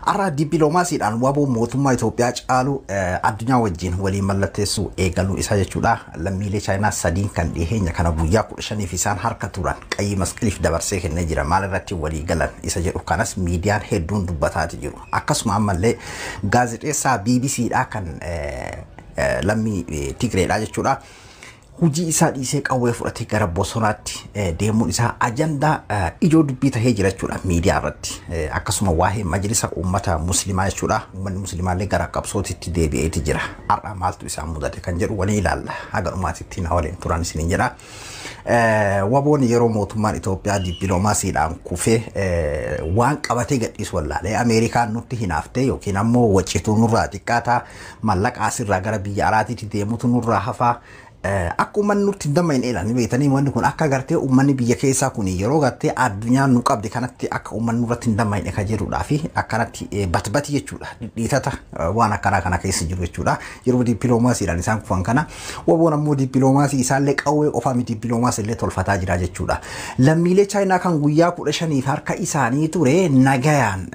Arra dippiloomaasiidhaan waboo mootummaa Itoophiyaa caalu addunyaa wajjin walii mallatteessuu eegaluu isaa jechuudha. Lammiilee Chaayinaa sadiin kan dhiheenya kana guyyaa 15 isaan harka turan qayyii masqaliif dabarsee kennee jira. Maal irratti walii galan isa jedhu kanas miidiyaan hedduun dubbataati jiru. Akkasuma ammallee gaazexeessaa BBCdhaa kan lammii Tigreedhaa jechuudha. Hujii isaa dhiisee qawwee fudhatee gara bosonaatti deemuun isaa ajandaa ijoo dubbii tahee jira jechuudha miidiyaa irratti. Akkasuma waa'ee majlisa uummata muslimaa jechuudha. Uummanni muslimaallee gara qabsootitti deebi'eeti jira. Har'a maaltu isaan mudate kan jedhu waliin ilaalla. Haga dhumaatitti na waliin turan isiniin jedha. Waboon yeroo mootummaan Itoophiyaa dippiloomaasiidhaan kufee waan qabatee gadhiisu wallaalee Ameerikaan nutti hinaaftee yookiin ammoo waccituu nurraa xiqqaataa mallaqa asirraa gara biyya alaatiitti deemutu nurraa hafaa. Akka uummanni nutti damma hin eelan beekanii wanti kun akka gartee uummanni biyya keessaa kun yeroo gartee addunyaan nu qabdi kanatti akka uummanni nurratti hin damma hin eka jedhuudhaa fi akkanatti batbati jechuudha. Dhiitata waan akkanaa kana keessa jiru jechuudha. Yeroo dippiloomaasiidhaan isaan kufan kana waboon ammoo dippiloomaasii isaallee qawwee qofaa miti dippiloomaasii illee tolfataa jira jechuudha. Lammiilee Chaayinaa kan guyyaa 15 harka isaanii ture nagayaan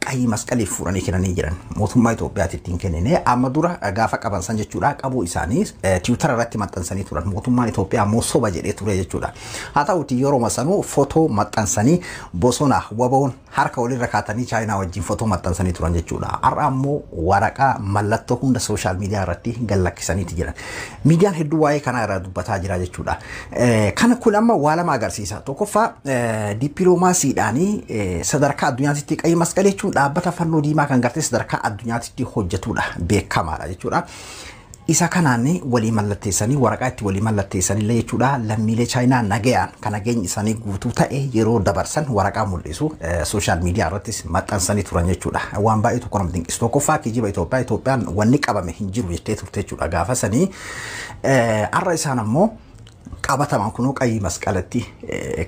qayyii masqaliif fuudhanii kennanii jiran mootummaa Itoophiyaatti ittiin kennine amma dura gaafa qaban san jechuudha qabuu isaanii tiwutara maxxansanii turan mootummaan Itoophiyaa ammoo soba jedhee ture jechuudha. Haa ta'uuti yeroo masanuu footoo maxxansanii bosona waboon harka walirra kaatanii Chaayinaa wajjin footoo maxxansanii turan jechuudha. Har'a ammoo waraqaa mallattoo hunda sooshaal miidiyaa irratti gallakkisaniiti jiran. Miidiyaan hedduu waa'ee kanaa irraa dubbataa jira jechuudha. Kana kun amma waa lama agarsiisa. Tokkoffaa dippiloomaasiidhaanii sadarkaa addunyaatti qayyii masqalii jechuun dhaabbata fannoo diimaa kan gartee sadarkaa addunyaatti hojjetudha beekamaadha jechuudha. Isa kanaanni walii mallatteessanii waraqaa itti walii mallatteessanii illee jechuudha. Lammiilee Chaayinaa nagayaan kan nageenyi isaanii guutuu ta'e yeroo dabarsan waraqaa mul'isu sooshaal miidiyaa irrattis maxxansanii turan jechuudha. Waan baay'ee tokko nama dinqisu. Tokkoffaa kijiba Itoophiyaan wanni qabame hin jiru jettee turte jechuudha gaafa sanii. Har'a isaan ammoo qabataman kunoo qayyii masqalatti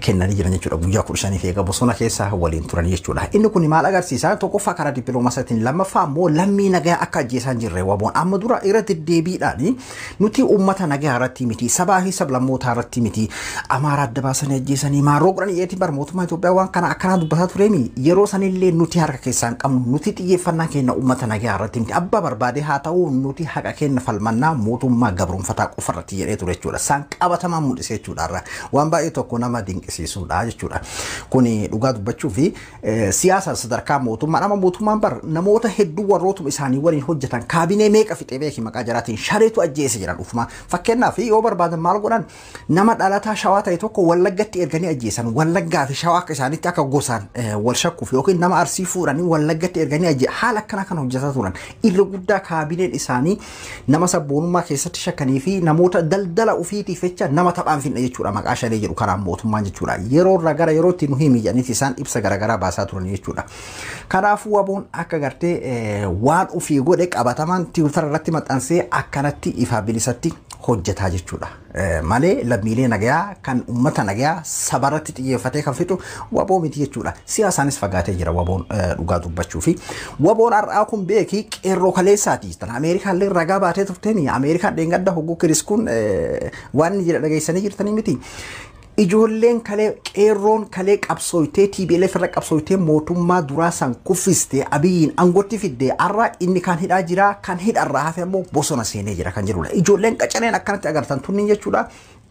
kennanii jiran jechuudha. Guyyaa 15 eega bosona keessa waliin turan jechuudha. Inni kun maal agarsiisa? Tokkoffaa karaa dippiloomaasiitiin lammaffaa ammoo lammii nagaa akka ajjeesan jirre waboon amma dura irratti deebiidhaan nuti uummata nagaa irratti miti sabaa fi sablammootaa irratti miti Amaaraa adda baasanii ajjeesanii maaroo godhanii yeeti bar mootummaa Itoophiyaa waan kana akkanaa dubbataa tureemi yeroo sanillee nuti harka keessaan qabnu nuti xiyyeeffannaa keenya uummata nagaa irratti miti abba barbaade haa ta'u nuti haqa keenya falmannaa mootummaa gabroonfataa qofa irratti jedhee ture jechuudha. San qabatamaa mul'isee jechuudha. Waan baay'ee tokko nama dinqisiisuudha jechuudha. Kuni dhugaa dubbachuu fi siyaasa sadarkaa mootummaa nama mootummaan bar namoota hedduu warrootuma isaanii waliin hojjetan kaabinee meeqa fixee beeki maqaa jaraatiin shareetu ajjeese jiran ufuma. Fakkeenyaaf yoo barbaadan maal godhan nama dhalataa shawaa ta'e tokko wallaggatti erganii ajjeesan wallaggaa fi shawaa akka isaanitti akka gosaan wal shakkuuf yookiin nama arsii fuudhanii wallaggatti erganii ajjeesan haala akkana kan hojjetaa turan. Irra guddaa kaabineen isaanii nama sabboonummaa keessatti shakkanii fi namoota daldala ofiitiif jecha nama taphaan finna jechuudha maqaa shanee jedhu kanaan mootummaan jechuudha. Yeroo irraa gara yerootti nu himi jedhaniiti isaan ibsa garaagaraa baasaa turan jechuudha. Kanaafuu waboon akka gartee waan ofii godhe qabatamaan tiwutara irratti maxxansee akkanatti ifaa bilisatti hojjetaa jechuudha. Malee lammiilee nagayaa kan uummata nagayaa sabarratti xiyyeeffatee kan fixu waboo miti jechuudha. Siyaasaanis fagaatee jira waboon dhugaa dubbachuu fi waboon har'aa kun beeki qeerroo kaleessaati. Tan Ameerikaallee ragaa baatee turteeni. Ameerikaan dheengadda hogguu kiriskuun waan inni jedha dhageessanii jirtanii miti. Ijoolleen kalee qeerroon kalee qabsooytee TPLF irra qabsooytee mootummaa duraa san kuffistee Abiyyiin angootti fiddee har'a inni kan hidhaa jira kan hidharraa hafe ammoo bosona seenee jira kan jedhudha. Ijoolleen qacaneen akkanatti agartan tunniin jechuudha.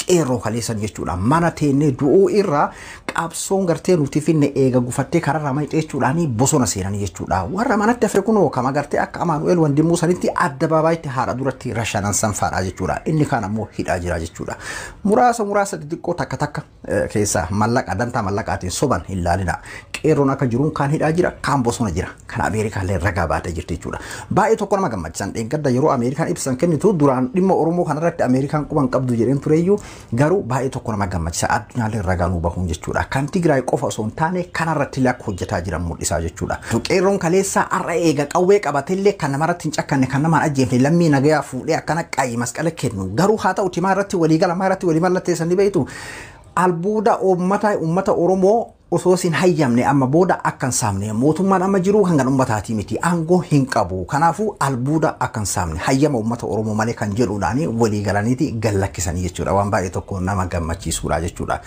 Qeerroo kaleessan jechuudha. Mana teennee du'uu irraa qabsoon gartee nuti finne eega gufattee kararraa mayxee jechuudhaani bosona seenanii jechuudha. Warra manatti hafe kunoo kama gartee akka Amaanu'eel Wandimuu sanitti adda baabaatti haadha duratti rashanan sanfaadha jechuudha. Inni kaan ammoo hidhaa jira jechuudha. Muraasa xixiqqoo takka keessa mallaqa dantaa mallaqaatiin soban hin laalina. Qeerroon akka jiruun kaan hidhaa jira kaan bosona jira. Kan Ameerikaallee ragaa baatee jirti jechuudha. Baay'ee tokko nama gammachiisan dheengadda yeroo Ameerikaan ibsan kennitu duraan dhimma Oromoo kanarratti Ameerikaan quban qabdu jedheen tureeyyuu garuu baay'ee tokko nama gammachiisa addunyaallee ragaa nu bahuun jechuudha. Kan Tigraay qofa osoo hin taane kanarratti illee akka hojjetaa jiran mul'isaa jechuudha. Qeerroon kaleessaa har'a eega qawwee qabateellee kan namarratti hin cakkanne kan namaan ajjeefne lammii nagayaa fuudhee akkana qayyii masqala kennu garuu haa ta'u timaa irratti waliigala maa irratti walii mallatteessanii beektu albuuda uummata Oromoo osoo sin hayyamne amma booda akkan saamne mootummaan amma jiru hangan ummataati miti aangoo hin qabu kanaafuu albuuda akkan saamne hayyama ummata Oromoo malee kan jedhuudhaani walii galaniiti gallakkisanii jechuudha waan baay'ee tokko nama gammachiisuudha jechuudha.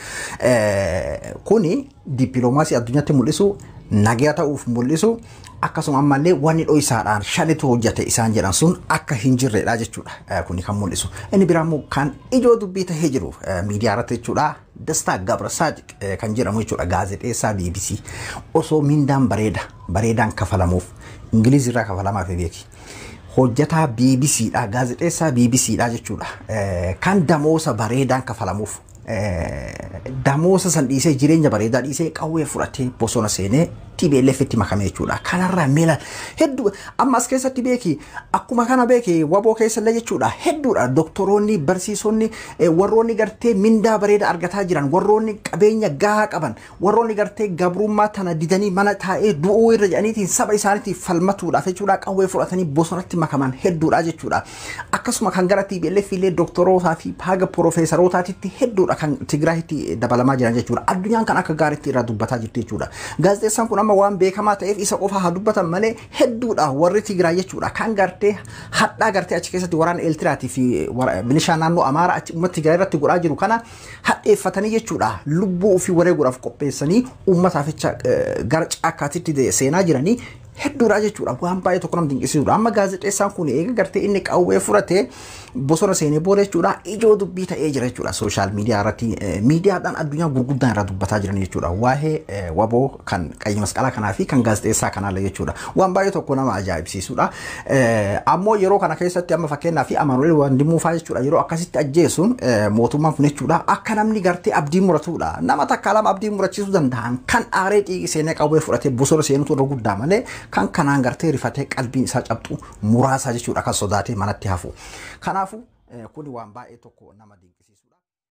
Kuni dippiloomaasii addunyaatti mul'isu nagaa ta'uuf mul'isu akkasuma ammallee wanni dho'isaadhaan shanitu hojjate isaan jedhan sun akka hin jirredha jechuudha kuni kan mul'isu. Inni biraammoo kan ijoo dubbii tahee jiru miidiyaa irratti jechuudha. Dastaa Gabrasaadiq kan jedhamu jechuudha gaazexeessaa BBC osoo mindaan bareedaan kafalamuuf Ingiliizi irraa kafalamaa fi beeki. Hojjataa BBC dha gaazexeessaa BBC dha jechuudha kan damoosa bareedaan kafalamuuf damoosa san dhiisee jireenya bareedaa dhiisee qawwee fudhatee bosona seenee TPLF itti makame jechuudha. Kanarraa meela hedduu amma as keessatti beeki akkuma kana beeki waboo keessa illee jechuudha hedduudha doktoroonni barsiisonni warroonni gartee mindaa bareeda argataa jiran warroonni qabeenya gahaa qaban warroonni gartee gabrummaa tana didanii mana taa'ee du'uu irra jedhaniitiin saba isaaniitiif falmatuudhaaf jechuudha qawwee fudhatanii bosonatti makaman hedduudha jechuudha. Akkasuma kan gara TPLF illee doktorootaa fi haga piroofeesarootaatitti hedduudha kan Tigraayitti dabalamaa jiran jechuudha. Addunyaan kan akka gaariitti irraa dubbataa jirti jechuudha. Gaazexeessaan kun amma waan beekamaa ta'eef isa qofa haa dubbatan malee hedduudha warri Tigraay jechuudha kan gartee hadhaa gartee achi keessatti waraana Eeltiraatii fi milishaa naannoo Amaaraa achi uummata Tigraay irratti godhaa jiru kana hadheeffatanii jechuudha lubbuu ofii wareeguudhaaf qopheessanii uummataaf gara caakkaatitti seenaa jiranii hedduudha jechuudha waan baay'ee tokko nama dinqisiisudha. Amma gaazexeessaan kun eega gartee inni qawwee fudhatee bosona seenee booda jechuudha ijoo dubbii ta'ee jira jechuudha sooshaal miidiyaa irratti miidiyaadhaan addunyaa gurguddaan irraa dubbataa jiran jechuudha waa'ee waboo kan qayyi masqalaa kanaa fi kan gaazexeessaa kanaallee jechuudha waan baay'ee tokko nama ajaa'ibsiisudha. Ammoo yeroo kana keessatti amma fakkeenyaa fi Amaanu'eel Wandimuufaa jechuudha yeroo akkasitti ajjeesuun mootummaan kun jechuudha akka namni gartee abdii muratudha nama takka lama abdii murachiisuu danda'an kan aaree xiiqii seenee qawwee fudhatee bosona seenutu irra guddaa malee kan kanaan gartee rifatee qalbiin isaa cabxu muraasa jechuudha kan sodaatee manatti hafu. Kanaafu kuni waan baay'ee tokko nama dinqisiisu.